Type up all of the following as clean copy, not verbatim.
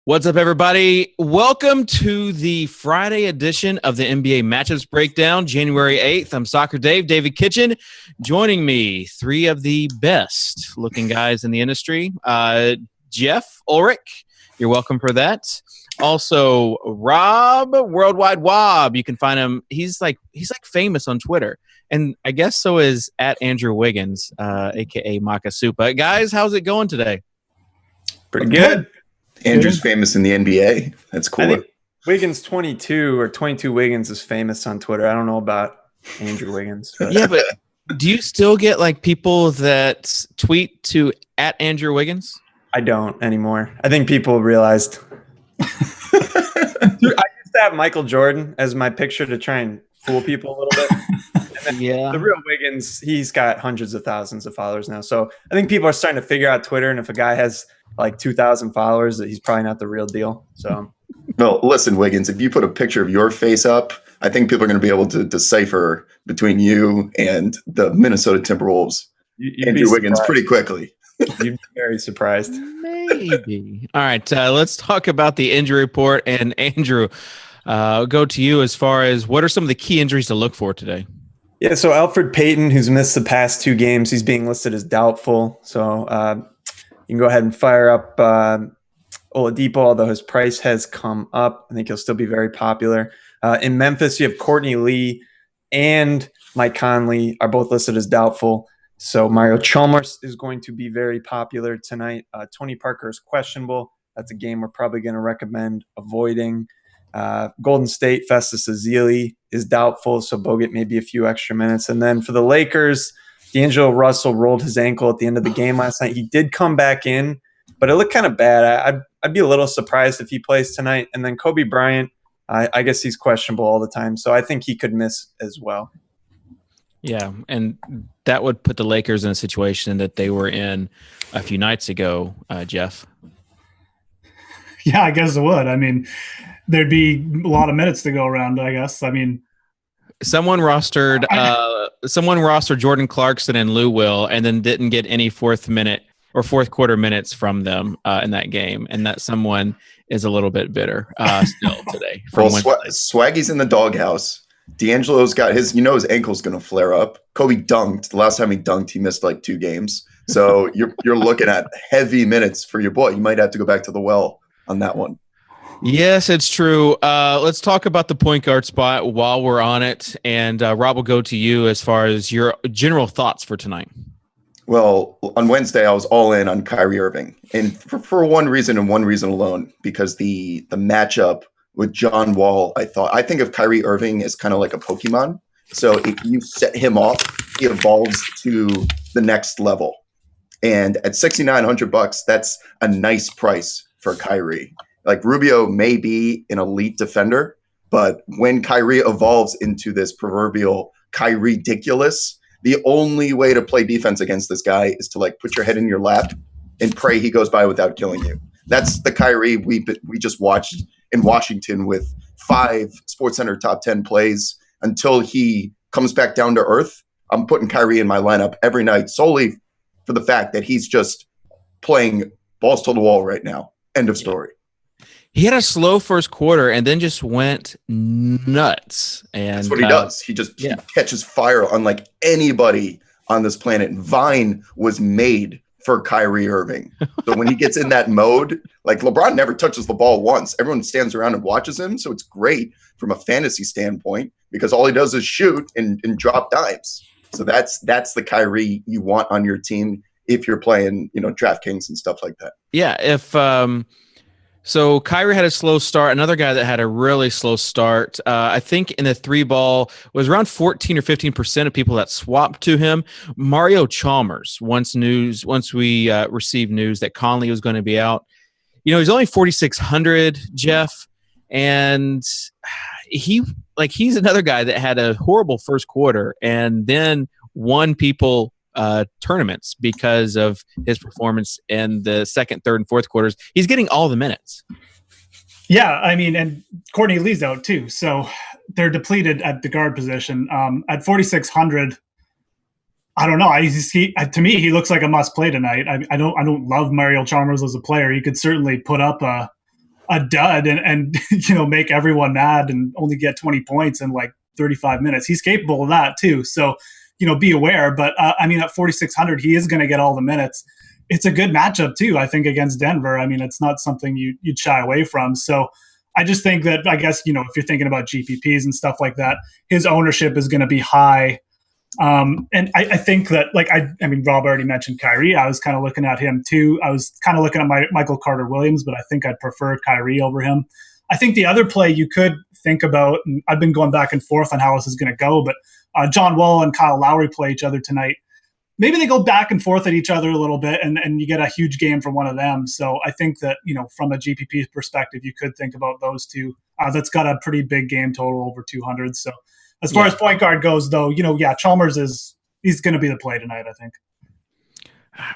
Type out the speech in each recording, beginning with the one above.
What's up, everybody? Welcome to the Friday edition of the NBA Matchups Breakdown, January 8th. I'm Socrdave, David Kitchen. Joining me, three of the best-looking guys in the industry. Geoff, Ulrich, you're welcome for that. Also, Rob, WorldWideWob. You can find him. He's like famous on Twitter. And I guess so is at Andrew Wiggins, a.k.a. Makisupa. Guys, how's it going today? Pretty good. Andrew's famous in the NBA. That's cool. I think Wiggins 22 or 22 Wiggins is famous on Twitter. I don't know about Andrew Wiggins. But. Yeah, but do you still get like people that tweet to at Andrew Wiggins? I don't anymore. I think people realized. I used to have Michael Jordan as my picture to try and fool people a little bit. And then the real Wiggins, he's got hundreds of thousands of followers now. So I think people are starting to figure out Twitter, and if a guy has like 2,000 followers, that he's probably not the real deal. So, well, listen, Wiggins, if you put a picture of your face up, I think people are going to be able to decipher between you and the Minnesota Timberwolves. Andrew Wiggins pretty quickly. You'd be very surprised. Maybe. All right, let's talk about the injury report. And Andrew, I'll go to you as far as what are some of the key injuries to look for today? Yeah, so Elfrid Payton, who's missed the past 2 games, he's being listed as doubtful. So you can go ahead and fire up Oladipo, although his price has come up. I think he'll still be very popular. In Memphis, you have Courtney Lee and Mike Conley are both listed as doubtful. So Mario Chalmers is going to be very popular tonight. Tony Parker is questionable. That's a game we're probably going to recommend avoiding. Golden State, Festus Ezeli is doubtful, so Bogut maybe a few extra minutes. And then for the Lakers, D'Angelo Russell rolled his ankle at the end of the game last night. He did come back in, but it looked kind of bad. I'd be a little surprised if he plays tonight. And then Kobe Bryant, I guess he's questionable all the time, so I think he could miss as well. Yeah, and that would put the Lakers in a situation that they were in a few nights ago, Geoff. Yeah, I guess it would. I mean, there'd be a lot of minutes to go around, I guess. I mean, someone rostered Jordan Clarkson and Lou Will, and then didn't get any fourth quarter minutes from them in that game, and that someone is a little bit bitter still today. Well, Swaggy's in the doghouse. D'Angelo's got his ankle's going to flare up. Kobe dunked. The last time he dunked, he missed like 2 games. So you're looking at heavy minutes for your boy. You might have to go back to the well on that one. Yes, it's true. Let's talk about the point guard spot while we're on it. And Rob, will go to you as far as your general thoughts for tonight. Well, on Wednesday, I was all in on Kyrie Irving. And for one reason and one reason alone, because the matchup with John Wall, I think of Kyrie Irving as kind of like a Pokemon. So if you set him off, he evolves to the next level. And at $6,900, that's a nice price for Kyrie. Like Rubio may be an elite defender, but when Kyrie evolves into this proverbial Kyrie-diculous, the only way to play defense against this guy is to like put your head in your lap and pray he goes by without killing you. That's the Kyrie we just watched in Washington with 5 SportsCenter top 10 plays until he comes back down to earth. I'm putting Kyrie in my lineup every night solely for the fact that he's just playing balls to the wall right now. End of story. He had a slow first quarter and then just went nuts. And that's what he does. He catches fire unlike anybody on this planet. And Vine was made for Kyrie Irving. So when he gets in that mode, like LeBron never touches the ball once. Everyone stands around and watches him. So it's great from a fantasy standpoint because all he does is shoot and drop dimes. So that's the Kyrie you want on your team if you're playing, Draftkings and stuff like that. Yeah, so Kyrie had a slow start. Another guy that had a really slow start, I think in the 3-ball was around 14 or 15% of people that swapped to him. Mario Chalmers, once we received news that Conley was going to be out, he's only 4,600, Geoff, and he's another guy that had a horrible first quarter and then won people tournaments because of his performance in the second, third, and fourth quarters. He's getting all the minutes. Yeah, I mean, and Courtney Lee's out too, so they're depleted at the guard position. At 4,600, I don't know. To me, he looks like a must play tonight. I don't love Mario Chalmers as a player. He could certainly put up a a dud and make everyone mad and only get 20 points in like 35 minutes. He's capable of that too. So, be aware. But at 4,600, he is going to get all the minutes. It's a good matchup too, I think, against Denver. It's not something you'd shy away from. So I just think that, I guess, if you're thinking about GPPs and stuff like that, his ownership is going to be high. And I think that, Rob already mentioned Kyrie. I was kind of looking at him too. I was kind of looking at Michael Carter-Williams, but I think I'd prefer Kyrie over him. I think the other play you could think about, and I've been going back and forth on how this is going to go, but John Wall and Kyle Lowry play each other tonight. Maybe they go back and forth at each other a little bit, and you get a huge game from one of them. So I think that, from a GPP perspective, you could think about those two. That's got a pretty big game total, over 200. So as far as point guard goes, though, Chalmers he's going to be the play tonight, I think.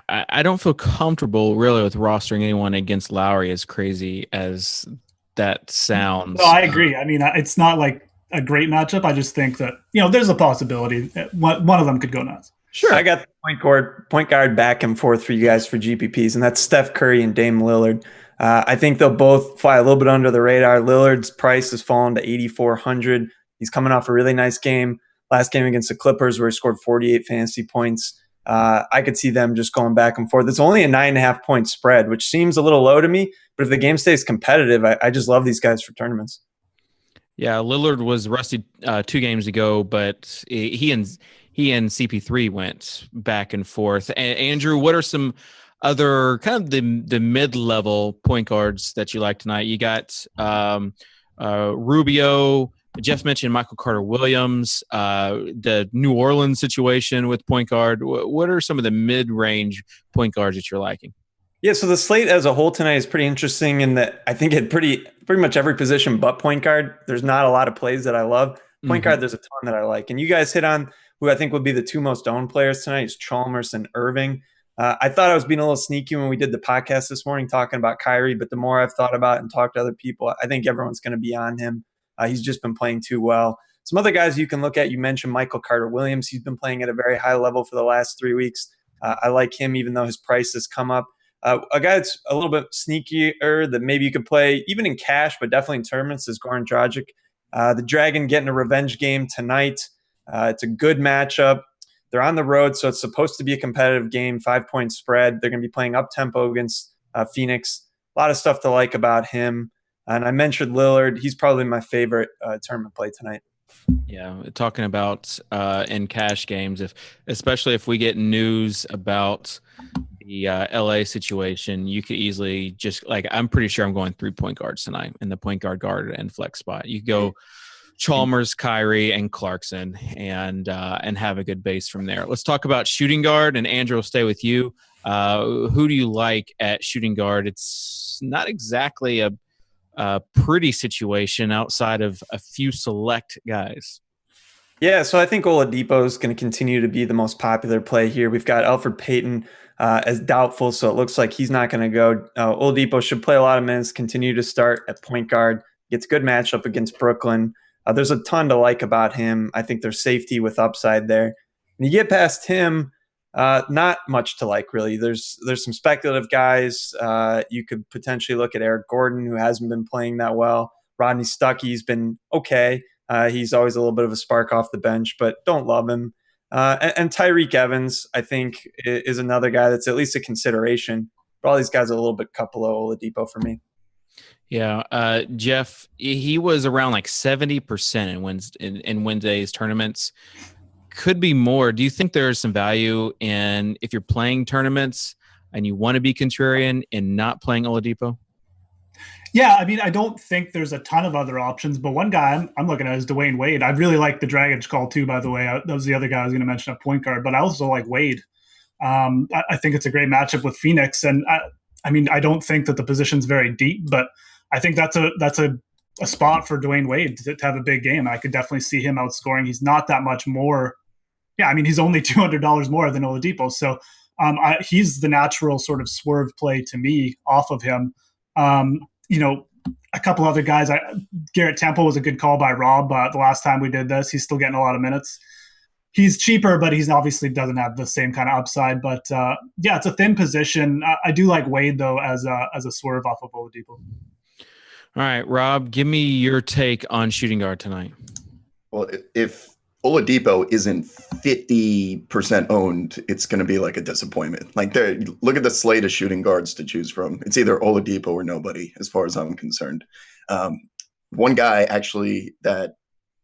I don't feel comfortable really with rostering anyone against Lowry, as crazy as that sounds. No, I agree. It's not like a great matchup. I just think that, there's a possibility that one of them could go nuts. Sure. I got the point guard back and forth for you guys for GPPs, and that's Steph Curry and Dame Lillard. I think they'll both fly a little bit under the radar. Lillard's price has fallen to 8,400. He's coming off a really nice game. Last game against the Clippers where he scored 48 fantasy points. I could see them just going back and forth. It's only a 9.5 point spread, which seems a little low to me. But if the game stays competitive, I just love these guys for tournaments. Yeah, Lillard was rusty 2 games ago, but he and CP3 went back and forth. And Andrew, what are some other kind of the mid-level point guards that you like tonight? You got Rubio. Geoff mentioned Michael Carter-Williams, the New Orleans situation with point guard. What are some of the mid-range point guards that you're liking? Yeah, so the slate as a whole tonight is pretty interesting in that I think at pretty much every position but point guard, there's not a lot of plays that I love. Point guard, there's a ton that I like. And you guys hit on who I think would be the 2 most owned players tonight is Chalmers and Irving. I thought I was being a little sneaky when we did the podcast this morning talking about Kyrie, but the more I've thought about it and talked to other people, I think everyone's going to be on him. He's just been playing too well. Some other guys you can look at, you mentioned Michael Carter-Williams. He's been playing at a very high level for the last 3 weeks. I like him even though his price has come up. A guy that's a little bit sneakier that maybe you could play even in cash, but definitely in tournaments is Goran Dragic. The Dragon getting a revenge game tonight. It's a good matchup. They're on the road, so it's supposed to be a competitive game, 5-point spread. They're going to be playing up-tempo against Phoenix. A lot of stuff to like about him. And I mentioned Lillard. He's probably my favorite tournament play tonight. Yeah, talking about in cash games, especially if we get news about the LA situation, you could easily just I'm pretty sure I'm going 3-point guards tonight in the point guard and flex spot. You go Chalmers, Kyrie, and Clarkson, and have a good base from there. Let's talk about shooting guard, and Andrew will stay with you. Who do you like at shooting guard? It's not exactly a pretty situation outside of a few select guys. Yeah, so I think Oladipo is going to continue to be the most popular play here. We've got Elfrid Payton as doubtful, so it looks like he's not going to go. Oladipo should play a lot of minutes, continue to start at point guard. Gets a good matchup against Brooklyn. There's a ton to like about him. I think there's safety with upside there. And you get past him, not much to like, really. There's some speculative guys. You could potentially look at Eric Gordon, who hasn't been playing that well. Rodney Stuckey's been okay. He's always a little bit of a spark off the bench, but don't love him. And Tyreek Evans, I think, is another guy that's at least a consideration. But all these guys are a little bit couple of Oladipo for me. Yeah, Geoff, he was around like 70% in Wednesday's tournaments. Could be more. Do you think there is some value in if you're playing tournaments and you want to be contrarian in not playing Oladipo? Yeah, I don't think there's a ton of other options, but one guy I'm looking at is Dwayne Wade. I really like the Dragic call too, by the way. That was the other guy I was going to mention at point guard, but I also like Wade. I think it's a great matchup with Phoenix, and I don't think that the position's very deep, but I think that's a spot for Dwayne Wade to have a big game. I could definitely see him outscoring. He's not that much more. Yeah, he's only $200 more than Oladipo, so he's the natural sort of swerve play to me off of him. A couple other guys. Garrett Temple was a good call by Rob the last time we did this. He's still getting a lot of minutes. He's cheaper, but he's obviously doesn't have the same kind of upside. But yeah, it's a thin position. I do like Wade though as a swerve off of Oladipo. All right, Rob, give me your take on shooting guard tonight. Well, if Oladipo isn't 50% owned, it's going to be like a disappointment. Like, look at the slate of shooting guards to choose from. It's either Oladipo or nobody, as far as I'm concerned. One guy, actually, that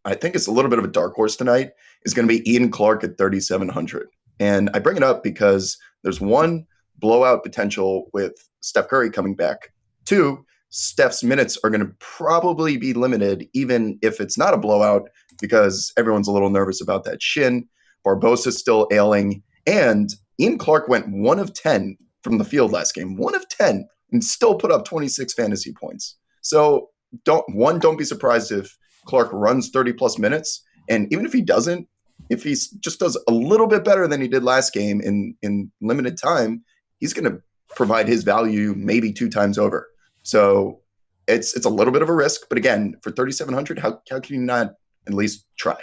I think is a little bit of a dark horse tonight is going to be Ian Clark at 3,700. And I bring it up because there's one, blowout potential with Steph Curry coming back. Two, Steph's minutes are going to probably be limited, even if it's not a blowout, because everyone's a little nervous about that shin. Barbosa's still ailing. And Ian Clark went 1 of 10 from the field last game, 1 of 10, and still put up 26 fantasy points. So don't be surprised if Clark runs 30-plus minutes. And even if he doesn't, if he just does a little bit better than he did last game in limited time, he's going to provide his value maybe 2 times over. So it's a little bit of a risk, but again, for 3,700, how can you not at least try?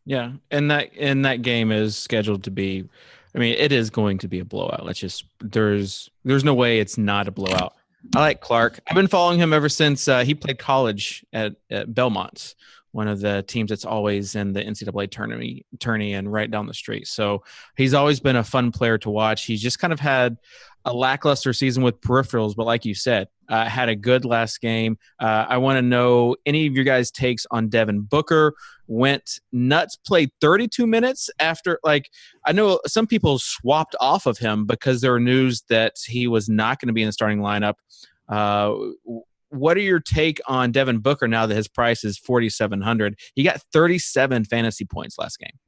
Yeah, and that game is scheduled to be. I mean, it is going to be a blowout. There's no way it's not a blowout. I like Clark. I've been following him ever since he played college at Belmont, one of the teams that's always in the NCAA tourney and right down the street. So he's always been a fun player to watch. He's just kind of had a lackluster season with peripherals, but like you said, had a good last game. I want to know any of your guys' takes on Devin Booker. Went nuts, played 32 minutes after, I know some people swapped off of him because there were news that he was not going to be in the starting lineup. What are your take on Devin Booker now that his price is 4,700? He got 37 fantasy points last game.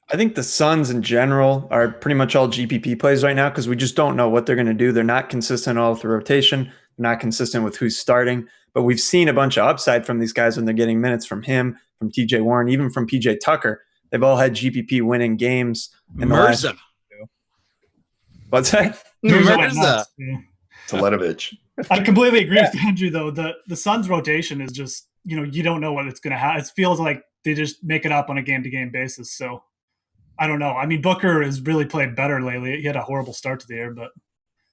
I think the Suns in general are pretty much all GPP plays right now because we just don't know what they're going to do. They're not consistent all through rotation. They're not consistent with who's starting. But we've seen a bunch of upside from these guys when they're getting minutes from him, from TJ Warren, even from PJ Tucker. They've all had GPP winning games. Mirza. What's that? Mirza. Teletovich. I completely agree with Andrew, though. The Suns rotation is just, you don't know what it's going to have. It feels like they just make it up on a game-to-game basis. So I don't know. I mean, Booker has really played better lately. He had a horrible start to the year, but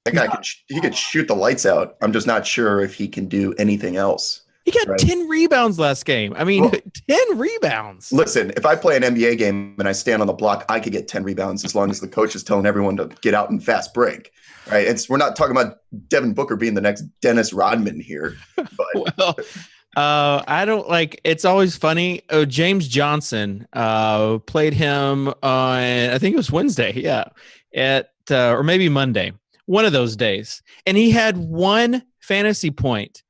that guy he could shoot the lights out. I'm just not sure if he can do anything else. He got 10 rebounds last game. I mean, 10 rebounds. Listen, if I play an NBA game and I stand on the block, I could get 10 rebounds as long as the coach is telling everyone to get out and fast break. Right? We're not talking about Devin Booker being the next Dennis Rodman here. But I don't it's always funny. James Johnson played him on, I think it was Wednesday. Yeah. Or maybe Monday, one of those days. And he had one fantasy point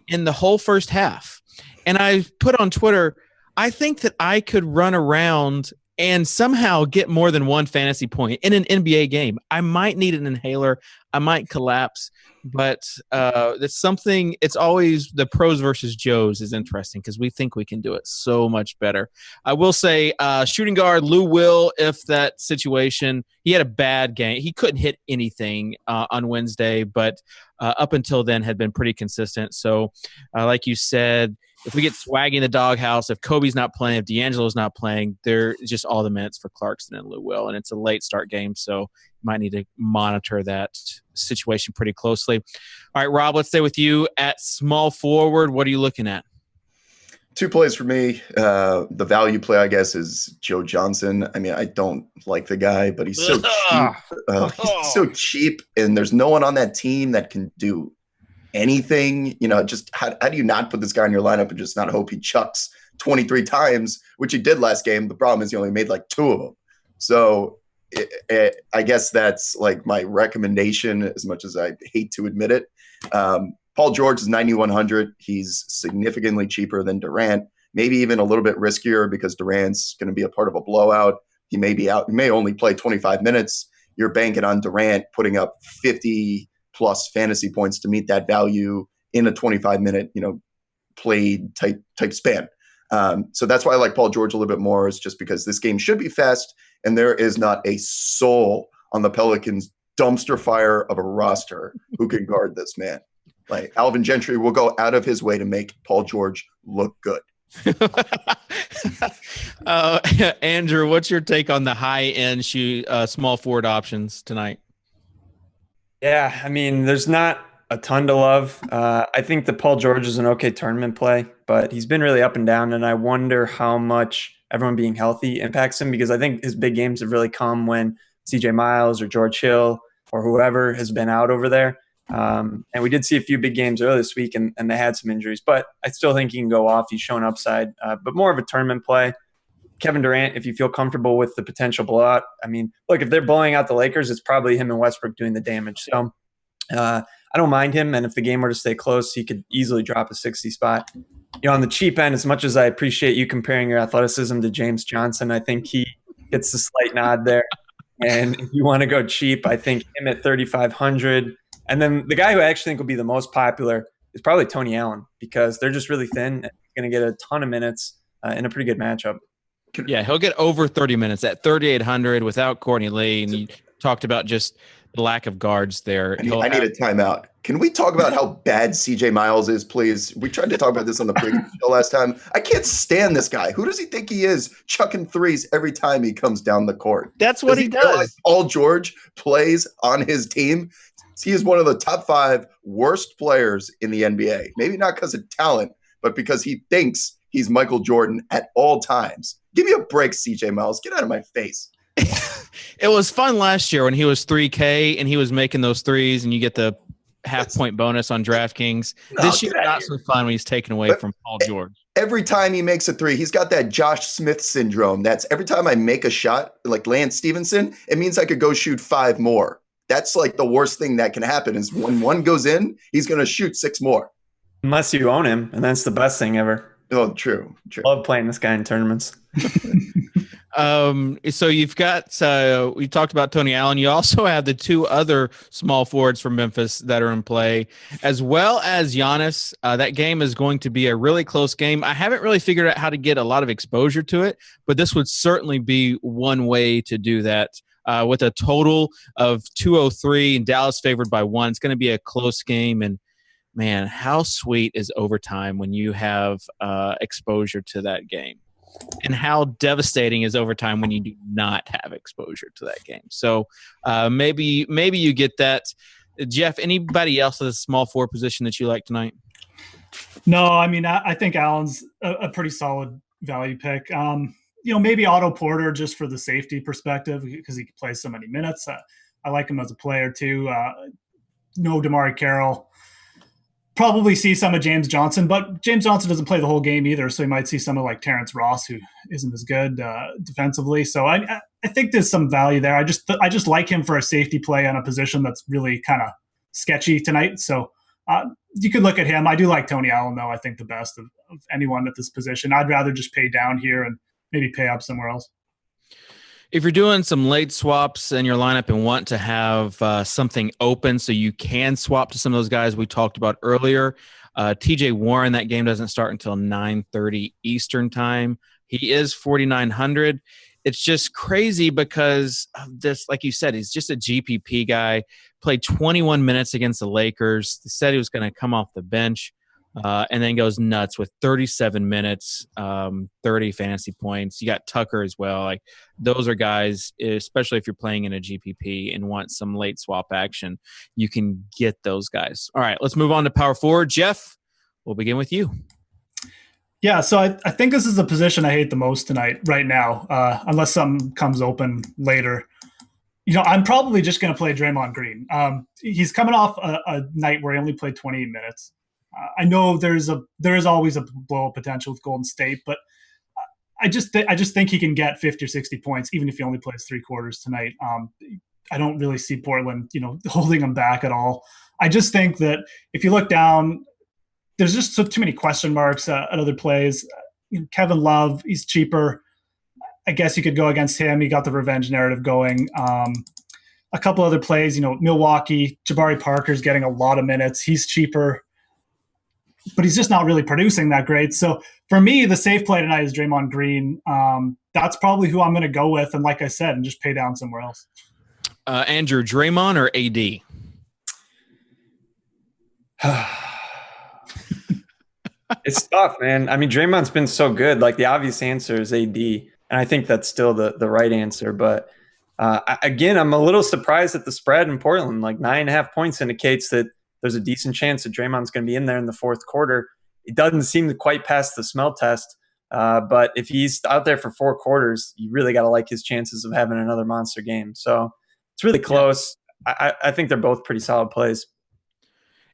in the whole first half. And I put on Twitter, I think that I could run around and somehow get more than one fantasy point in an NBA game. I might need an inhaler. I might collapse. But it's something. It's always the pros versus Joes is interesting because we think we can do it so much better. I will say, shooting guard Lou Will. If that situation, he had a bad game. He couldn't hit anything on Wednesday, but up until then had been pretty consistent. So, like you said, if we get Swaggy in the doghouse, if Kobe's not playing, if D'Angelo's not playing, they're just all the minutes for Clarkson and Lou Will, and it's a late start game, so you might need to monitor that situation pretty closely. All right, Rob, let's stay with you at small forward. What are you looking at? 2 plays for me. The value play, I guess, is Joe Johnson. I mean, I don't like the guy, but he's so cheap. He's so cheap, and there's no one on that team that can do anything. Just how do you not put this guy in your lineup and just not hope he chucks 23 times, which he did last game? The problem is he only made 2 of them. So I guess that's my recommendation, as much as I hate to admit it. Paul George is 9,100. He's significantly cheaper than Durant, maybe even a little bit riskier because Durant's going to be a part of a blowout. He may be out. He may only play 25 minutes. You're banking on Durant putting up 50-plus fantasy points to meet that value in a 25-minute, played type span. So that's why I like Paul George a little bit more, is just because this game should be fast, and there is not a soul on the Pelicans dumpster fire of a roster who can guard this man. Alvin Gentry will go out of his way to make Paul George look good. Andrew, what's your take on the high-end small forward options tonight? Yeah, I mean, there's not a ton to love. I think that Paul George is an okay tournament play, but he's been really up and down, and I wonder how much everyone being healthy impacts him, because I think his big games have really come when CJ Miles or George Hill or whoever has been out over there. And we did see a few big games earlier this week, and they had some injuries, but I still think he can go off. He's shown upside, but more of a tournament play. Kevin Durant, if you feel comfortable with the potential blowout, I mean, look, if they're blowing out the Lakers, it's probably him and Westbrook doing the damage. So I don't mind him, and if the game were to stay close, he could easily drop a 60 spot. On the cheap end, as much as I appreciate you comparing your athleticism to James Johnson, I think he gets the slight nod there. And if you want to go cheap, I think him at 3,500. And then the guy who I actually think will be the most popular is probably Tony Allen, because they're just really thin and he's going to get a ton of minutes in a pretty good matchup. Yeah, he'll get over 30 minutes at 3,800 without Courtney Lee. And you talked about just the lack of guards there. I need a timeout. Can we talk about how bad CJ Miles is, please? We tried to talk about this on the previous show last time. I can't stand this guy. Who does he think he is, chucking threes every time he comes down the court? That's what he does. Paul George plays on his team. He is one of the top 5 worst players in the NBA. Maybe not because of talent, but because he thinks he's Michael Jordan at all times. Give me a break, CJ Miles. Get out of my face. It was fun last year when he was 3K and he was making those threes and you get the half-point bonus on DraftKings. This year, not so fun when he's taken away from Paul George. Every time he makes a three, he's got that Josh Smith syndrome. That's every time I make a shot, like Lance Stevenson, it means I could go shoot 5 more. That's like the worst thing that can happen is when one goes in, he's going to shoot 6 more. Unless you own him, and that's the best thing ever. Oh, true. Love playing this guy in tournaments. So you've got we talked about Tony Allen. You also have the 2 other small forwards from Memphis that are in play, as well as Giannis. That game is going to be a really close game. I haven't really figured out how to get a lot of exposure to it, but this would certainly be one way to do that. With a total of 203 and Dallas favored by 1, it's going to be a close game. And man, how sweet is overtime when you have exposure to that game? And how devastating is overtime when you do not have exposure to that game? So maybe you get that. Geoff, anybody else at the small forward position that you like tonight? No, I mean, I think Allen's a pretty solid value pick. Maybe Otto Porter just for the safety perspective because he can play so many minutes. I like him as a player too. No DeMarre Carroll. Probably see some of James Johnson, but James Johnson doesn't play the whole game either, so you might see some of like Terrence Ross, who isn't as good defensively. So I think there's some value there. I just like him for a safety play on a position that's really kind of sketchy tonight. So you could look at him. I do like Tony Allen, though. I think the best of anyone at this position. I'd rather just pay down here and maybe pay up somewhere else. If you're doing some late swaps in your lineup and want to have something open so you can swap to some of those guys we talked about earlier, TJ Warren, that game doesn't start until 9:30 Eastern time. He is 4,900. It's just crazy because of this, like you said, he's just a GPP guy. Played 21 minutes against the Lakers. They said he was going to come off the bench. And then goes nuts with 37 minutes, 30 fantasy points. You got Tucker as well. Like those are guys, especially if you're playing in a GPP and want some late swap action, you can get those guys. All right, let's move on to power forward. Geoff, we'll begin with you. Yeah, so I think this is the position I hate the most tonight, right now, unless something comes open later. I'm probably just going to play Draymond Green. He's coming off a night where he only played 28 minutes. I know there is always a blow potential with Golden State, but I just think he can get 50 or 60 points even if he only plays 3 quarters tonight. I don't really see Portland, holding him back at all. I just think that if you look down, there's just too many question marks at other plays. Kevin Love, he's cheaper. I guess you could go against him. He got the revenge narrative going. A couple other plays, Milwaukee, Jabari Parker's getting a lot of minutes. He's cheaper, but he's just not really producing that great. So for me, the safe play tonight is Draymond Green. That's probably who I'm going to go with. And like I said, and just pay down somewhere else. Andrew, Draymond or AD? It's tough, man. I mean, Draymond's been so good. Like the obvious answer is AD. And I think that's still the right answer. But again, I'm a little surprised at the spread in Portland. Like 9.5 points indicates that there's a decent chance that Draymond's going to be in there in the fourth quarter. It doesn't seem to quite pass the smell test. But if he's out there for 4 quarters, you really got to like his chances of having another monster game. So it's really close. Yeah. I think they're both pretty solid plays.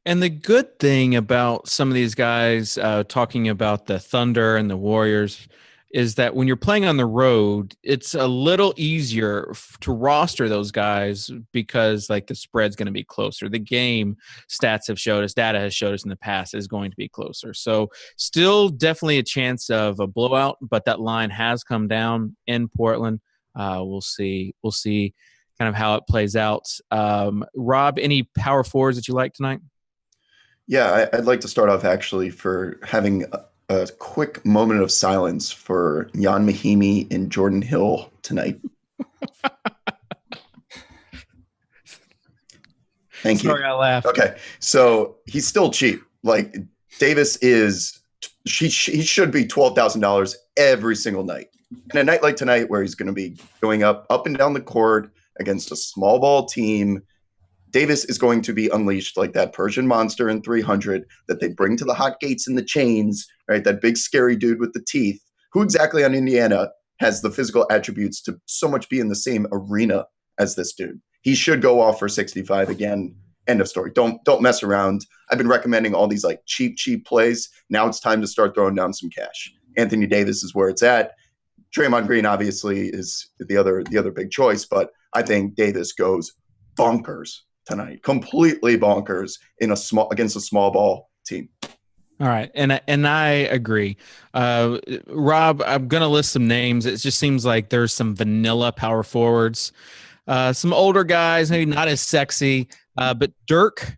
And the good thing about some of these guys talking about the Thunder and the Warriors is that when you're playing on the road, it's a little easier to roster those guys because like the spread's going to be closer. The game stats have showed us, data has showed us in the past is going to be closer. So still definitely a chance of a blowout, but that line has come down in Portland. We'll see kind of how it plays out. Rob, any power forwards that you like tonight? Yeah, I'd like to start off actually for having a quick moment of silence for Jan Mahimi and Jordan Hill tonight. Thank you. Sorry, I laughed. Okay, so he's still cheap. Like Davis is, he should be $12,000 every single night. And a night like tonight, where he's going to be going up and down the court against a small ball team, Davis is going to be unleashed like that Persian monster in 300 that they bring to the hot gates and the chains, right? That big scary dude with the teeth. Who exactly on Indiana has the physical attributes to so much be in the same arena as this dude? He should go off for 65 again. End of story. Don't mess around. I've been recommending all these like cheap plays. Now it's time to start throwing down some cash. Anthony Davis is where it's at. Draymond Green obviously is the other big choice, but I think Davis goes bonkers tonight, completely bonkers against a small ball team. All right, and I agree. Rob, I'm going to list some names. It just seems like there's some vanilla power forwards, some older guys, maybe not as sexy, but Dirk,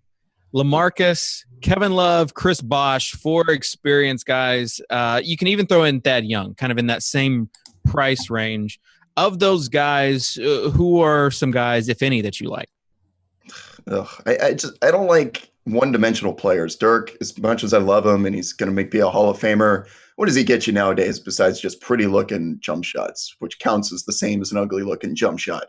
LaMarcus, Kevin Love, Chris Bosh, 4 experienced guys. You can even throw in Thad Young, kind of in that same price range. Of those guys, who are some guys, if any, that you like? I don't like one-dimensional players. Dirk, as much as I love him and he's going to be a Hall of Famer, what does he get you nowadays besides just pretty-looking jump shots, which counts as the same as an ugly-looking jump shot?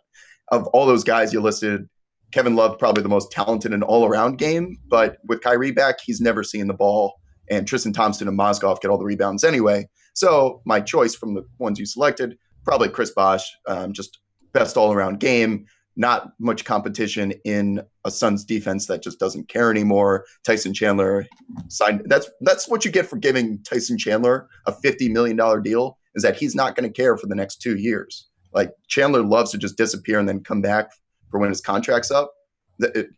Of all those guys you listed, Kevin Love probably the most talented in all-around game, but with Kyrie back, he's never seen the ball, and Tristan Thompson and Mozgov get all the rebounds anyway. So my choice from the ones you selected, probably Chris Bosh, just best all-around game. Not much competition in a Suns defense that just doesn't care anymore. Tyson Chandler signed. That's what you get for giving Tyson Chandler a $50 million deal, is that he's not going to care for the next 2 years. Like Chandler loves to just disappear and then come back for when his contract's up.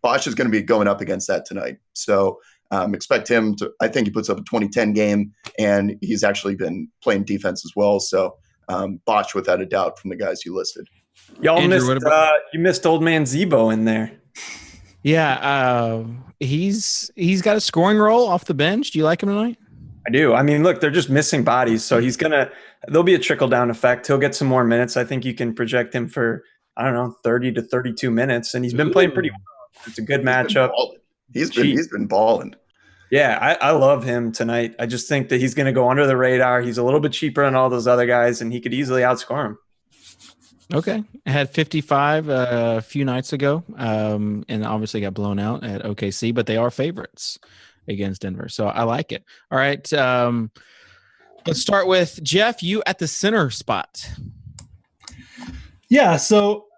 Bosh is going to be going up against that tonight. So expect him to, I think he puts up a 2010 game, and he's actually been playing defense as well. So Bosh without a doubt from the guys you listed. Y'all Andrew, you missed old man Zebo in there. Yeah, he's got a scoring role off the bench. Do you like him tonight? I do. I mean, look, they're just missing bodies, so there'll be a trickle down effect. He'll get some more minutes. I think you can project him for 30 to 32 minutes, and he's been playing pretty well. It's a good matchup. He's been balling. Yeah, I love him tonight. I just think that he's going to go under the radar. He's a little bit cheaper than all those other guys, and he could easily outscore him. Okay. I had 55 a few nights ago, and obviously got blown out at OKC, but they are favorites against Denver. So I like it. All right. Let's start with Geoff, you at the center spot. Yeah, so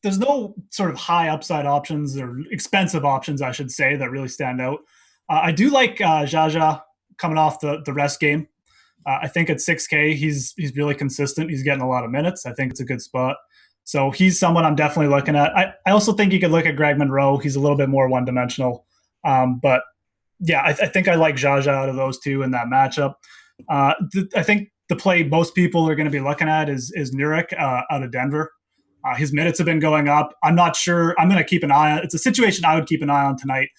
there's no sort of high upside options or expensive options, I should say, that really stand out. I do like Jaja coming off the rest game. I think at 6K, he's really consistent. He's getting a lot of minutes. I think it's a good spot. So he's someone I'm definitely looking at. I also think you could look at Greg Monroe. He's a little bit more one-dimensional. But, yeah, I think I like Jaja out of those two in that matchup. I think the play most people are going to be looking at is Nurkic out of Denver. His minutes have been going up. I'm not sure. I'm going to keep an eye on. It's a situation I would keep an eye on tonight.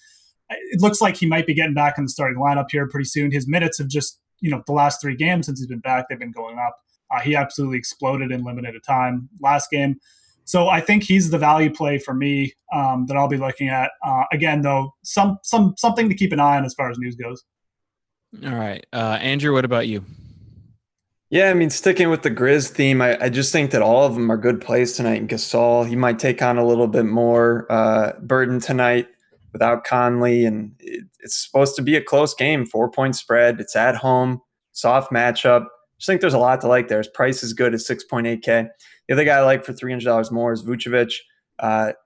It looks like he might be getting back in the starting lineup here pretty soon. His minutes have just, the last 3 games since he's been back, they've been going up. He absolutely exploded in limited time last game. So I think he's the value play for me that I'll be looking at. Again, though, something to keep an eye on as far as news goes. All right. Andrew, what about you? Yeah, I mean, sticking with the Grizz theme, I just think that all of them are good plays tonight. And Gasol, he might take on a little bit more burden tonight. without Conley, and it's supposed to be a close game, 4-point spread. It's at home, soft matchup. Just think there's a lot to like there. His price is good at 6.8K. The other guy I like for $300 more is Vucevic.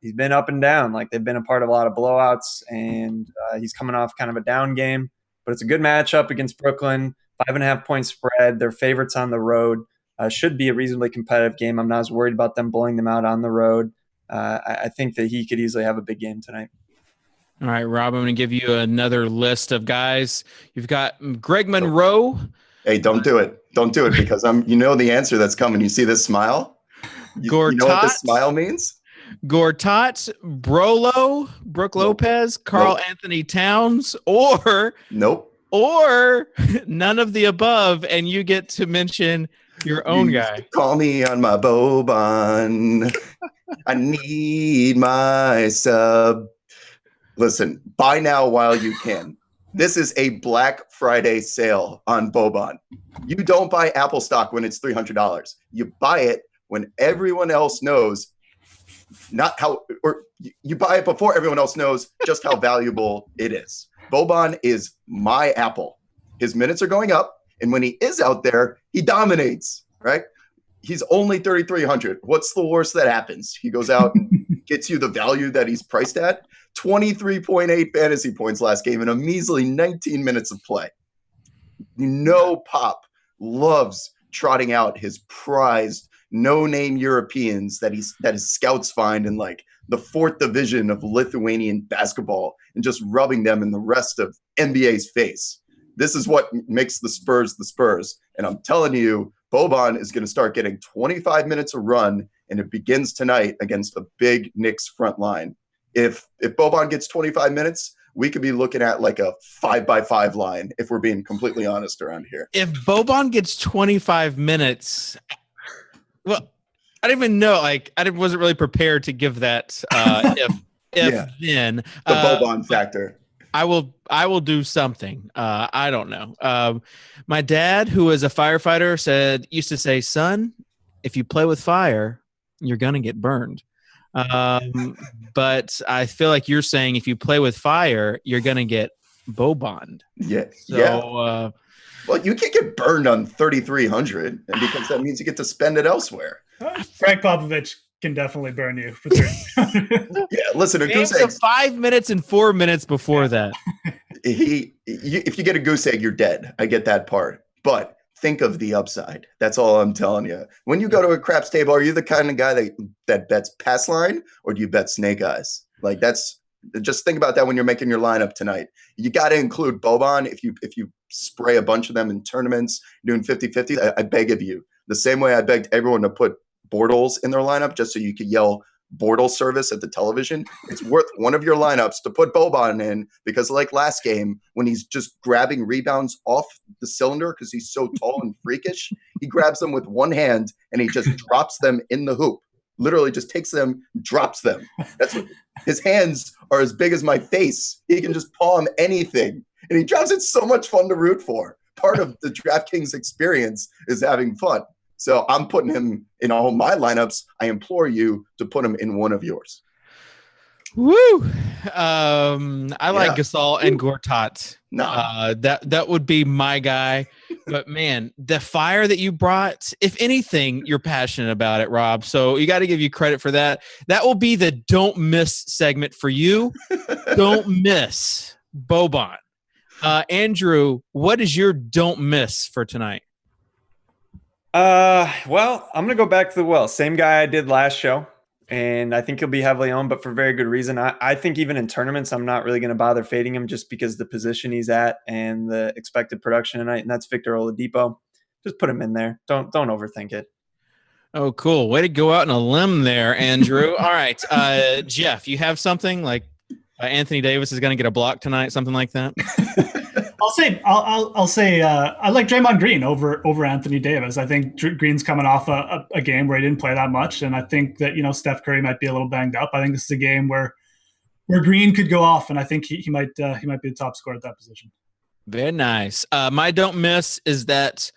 He's been up and down. Like, they've been a part of a lot of blowouts, and he's coming off kind of a down game. But it's a good matchup against Brooklyn. 5.5-point spread. They're favorites on the road. Should be a reasonably competitive game. I'm not as worried about them blowing them out on the road. I think that he could easily have a big game tonight. All right, Rob, I'm going to give you another list of guys. You've got Greg Monroe. Hey, don't do it. Don't do it, because you know the answer that's coming. You see this smile? You know what this smile means? Gortat, Brolo, Brooke Lopez, Karl Anthony Towns, or none of the above, and you get to mention your own guy. Call me on my Boban. I need my sub. Listen, buy now while you can. This is a Black Friday sale on Boban. You don't buy Apple stock when it's $300. You buy it when everyone else knows you buy it before everyone else knows just how valuable it is. Boban is my Apple. His minutes are going up, and when he is out there, he dominates, right? He's only 3,300. What's the worst that happens? He goes out and gets you the value that he's priced at. 23.8 fantasy points last game in a measly 19 minutes of play. Pop loves trotting out his prized no-name Europeans that his scouts find in like the 4th division of Lithuanian basketball and just rubbing them in the rest of NBA's face. This is what makes the Spurs. And I'm telling you, Boban is going to start getting 25 minutes a run, and it begins tonight against the big Knicks front line. If Boban gets 25 minutes, we could be looking at like a 5x5 line, if we're being completely honest around here. If Boban gets 25 minutes, well, I didn't even know. Like, I wasn't really prepared to give that. Then the Boban factor. I will do something. I don't know. My dad, who is a firefighter, used to say, "Son, if you play with fire, you're gonna get burned." But I feel like you're saying if you play with fire, you're gonna get Boban. Yeah. So, yeah. Well, you can't get burned on 3,300, and because that means you get to spend it elsewhere. Frank Popovich can definitely burn you for 3,300. Yeah, listen, a goose egg. 5 minutes and 4 minutes before that. If you get a goose egg, you're dead. I get that part, but think of the upside. That's all I'm telling you. When you go to a craps table, are you the kind of guy that bets pass line, or do you bet snake eyes? Like, just think about that when you're making your lineup tonight. You got to include Boban. If you spray a bunch of them in tournaments, doing 50-50, I beg of you. The same way I begged everyone to put Bortles in their lineup just so you could yell Bortles service at the television. It's worth one of your lineups to put Boban in, because like last game, when he's just grabbing rebounds off the cylinder because he's so tall and freakish, he grabs them with one hand and he just drops them in the hoop. Literally just takes them, drops them. That's what his hands are, as big as my face. He can just palm anything, and he drops it. So much fun to root for. Part of the Draftkings experience is having fun. So I'm putting him in all my lineups. I implore you to put him in one of yours. Woo! I like Gasol and Gortat. No. That would be my guy. But man, the fire that you brought, if anything, you're passionate about it, Rob. So you got to give you credit for that. That will be the don't miss segment for you. Don't miss Boban. Andrew, what is your don't miss for tonight? Well, I'm going to go back to the well. Same guy I did last show, and I think he'll be heavily owned, but for very good reason. I think even in tournaments, I'm not really going to bother fading him just because the position he's at and the expected production tonight, and that's Victor Oladipo. Just put him in there. Don't overthink it. Oh, cool. Way to go out on a limb there, Andrew. All right. Geoff, you have something like Anthony Davis is going to get a block tonight, something like that? I'll say I like Draymond Green over Anthony Davis. I think Green's coming off a game where he didn't play that much, and I think that Steph Curry might be a little banged up. I think this is a game where Green could go off, and I think he might be the top scorer at that position. Very nice. My don't miss is that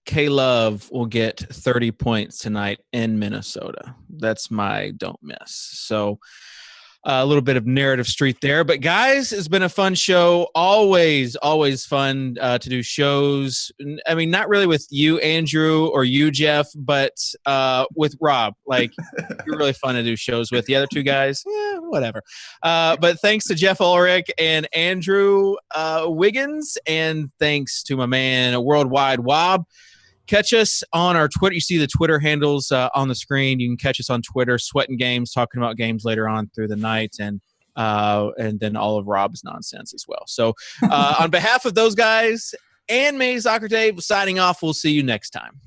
K-Love will get 30 points tonight in Minnesota. That's my don't miss. So a little bit of narrative street there. But guys, it's been a fun show. Always fun to do shows. I mean, not really with you, Andrew, or you, Geoff, but with Rob. Like, you're really fun to do shows with. The other two guys, whatever. But thanks to Geoff Ulrich and Andrew Wiggins, and thanks to my man, WorldWideWob. Catch us on our Twitter. You see the Twitter handles on the screen. You can catch us on Twitter, Sweating Games, talking about games later on through the night, and then all of Rob's nonsense as well. So on behalf of those guys and me, Socrdave, signing off. We'll see you next time.